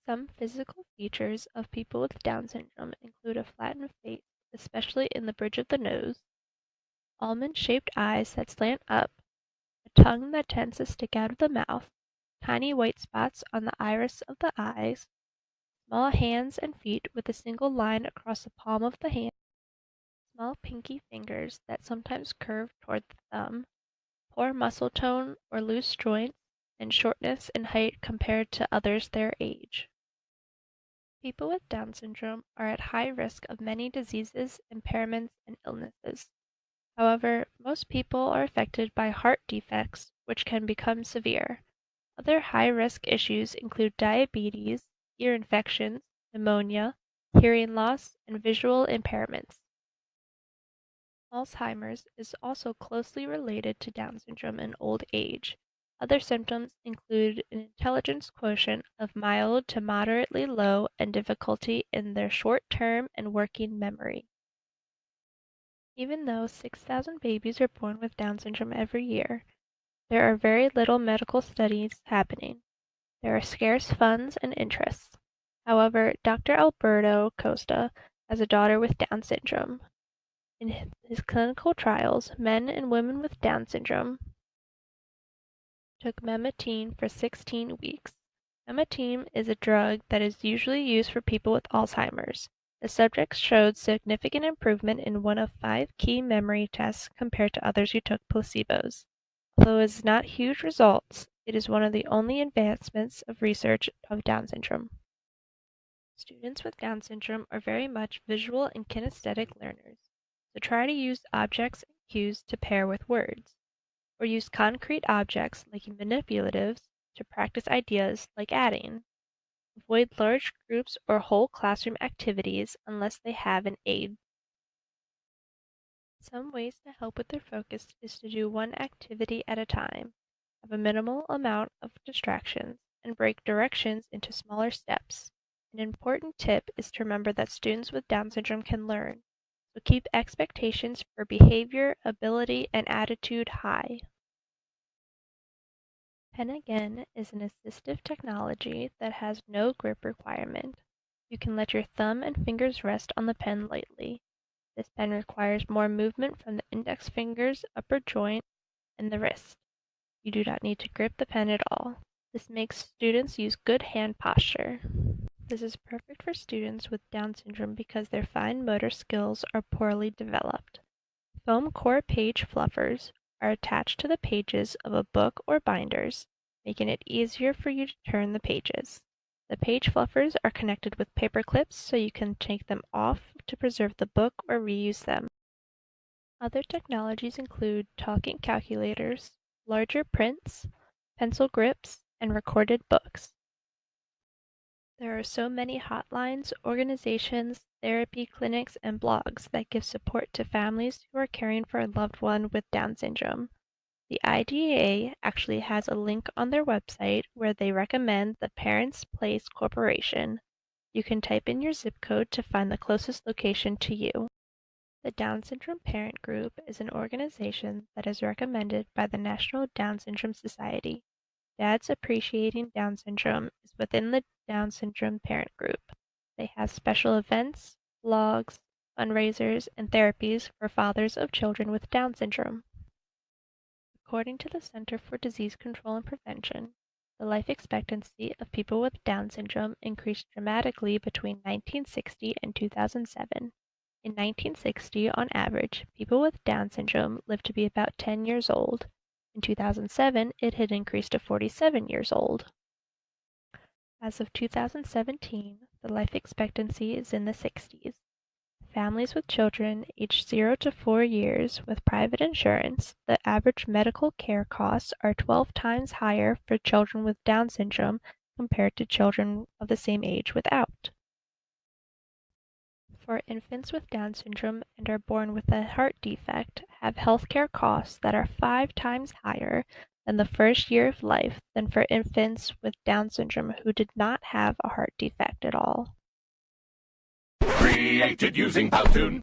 Some physical features of people with Down syndrome include a flattened face, especially in the bridge of the nose, almond-shaped eyes that slant up, a tongue that tends to stick out of the mouth, tiny white spots on the iris of the eyes, small hands and feet with a single line across the palm of the hand, small pinky fingers that sometimes curve toward the thumb, poor muscle tone or loose joints, and shortness in height compared to others their age. People with Down syndrome are at high risk of many diseases, impairments, and illnesses. However, most people are affected by heart defects, which can become severe. Other high-risk issues include diabetes, ear infections, pneumonia, hearing loss, and visual impairments. Alzheimer's is also closely related to Down syndrome in old age. Other symptoms include an intelligence quotient of mild to moderately low and difficulty in their short-term and working memory. Even though 6,000 babies are born with Down syndrome every year, there are very little medical studies happening. There are scarce funds and interests. However, Dr. Alberto Costa has a daughter with Down syndrome. In his clinical trials, men and women with Down syndrome took memantine for 16 weeks. Memantine is a drug that is usually used for people with Alzheimer's. The subjects showed significant improvement in one of 5 key memory tests compared to others who took placebos. Although it is not huge results, it is one of the only advancements of research of Down syndrome. Students with Down syndrome are very much visual and kinesthetic learners, so try to use objects and cues to pair with words, or use concrete objects like manipulatives to practice ideas like adding. Avoid large groups or whole classroom activities unless they have an aid. Some ways to help with their focus is to do one activity at a time, have a minimal amount of distractions, and break directions into smaller steps. An important tip is to remember that students with Down syndrome can learn, so keep expectations for behavior, ability, and attitude high. Pen Again is an assistive technology that has no grip requirement. You can let your thumb and fingers rest on the pen lightly. This pen requires more movement from the index fingers, upper joint, and the wrist. You do not need to grip the pen at all. This makes students use good hand posture. This is perfect for students with Down syndrome because their fine motor skills are poorly developed. Foam core page fluffers are attached to the pages of a book or binders, making it easier for you to turn the pages. The page fluffers are connected with paper clips so you can take them off to preserve the book or reuse them. Other technologies include talking calculators, larger prints, pencil grips, and recorded books. There are so many hotlines, organizations, therapy clinics, and blogs that give support to families who are caring for a loved one with Down syndrome. The IDEA actually has a link on their website where they recommend the Parents Place Corporation. You can type in your zip code to find the closest location to you. The Down Syndrome Parent Group is an organization that is recommended by the National Down Syndrome Society. Dads Appreciating Down Syndrome is within the Down Syndrome Parent Group. They have special events, blogs, fundraisers, and therapies for fathers of children with Down syndrome. According to the Center for Disease Control and Prevention, the life expectancy of people with Down syndrome increased dramatically between 1960 and 2007. In 1960, on average, people with Down syndrome lived to be about 10 years old. In 2007, it had increased to 47 years old. As of 2017, the life expectancy is in the 60s. Families with children aged 0 to 4 years with private insurance, the average medical care costs are 12 times higher for children with Down syndrome compared to children of the same age without. For infants with Down syndrome and are born with a heart defect have healthcare costs that are 5 times higher than the first year of life than for infants with Down syndrome who did not have a heart defect at all. Created using Powtoon.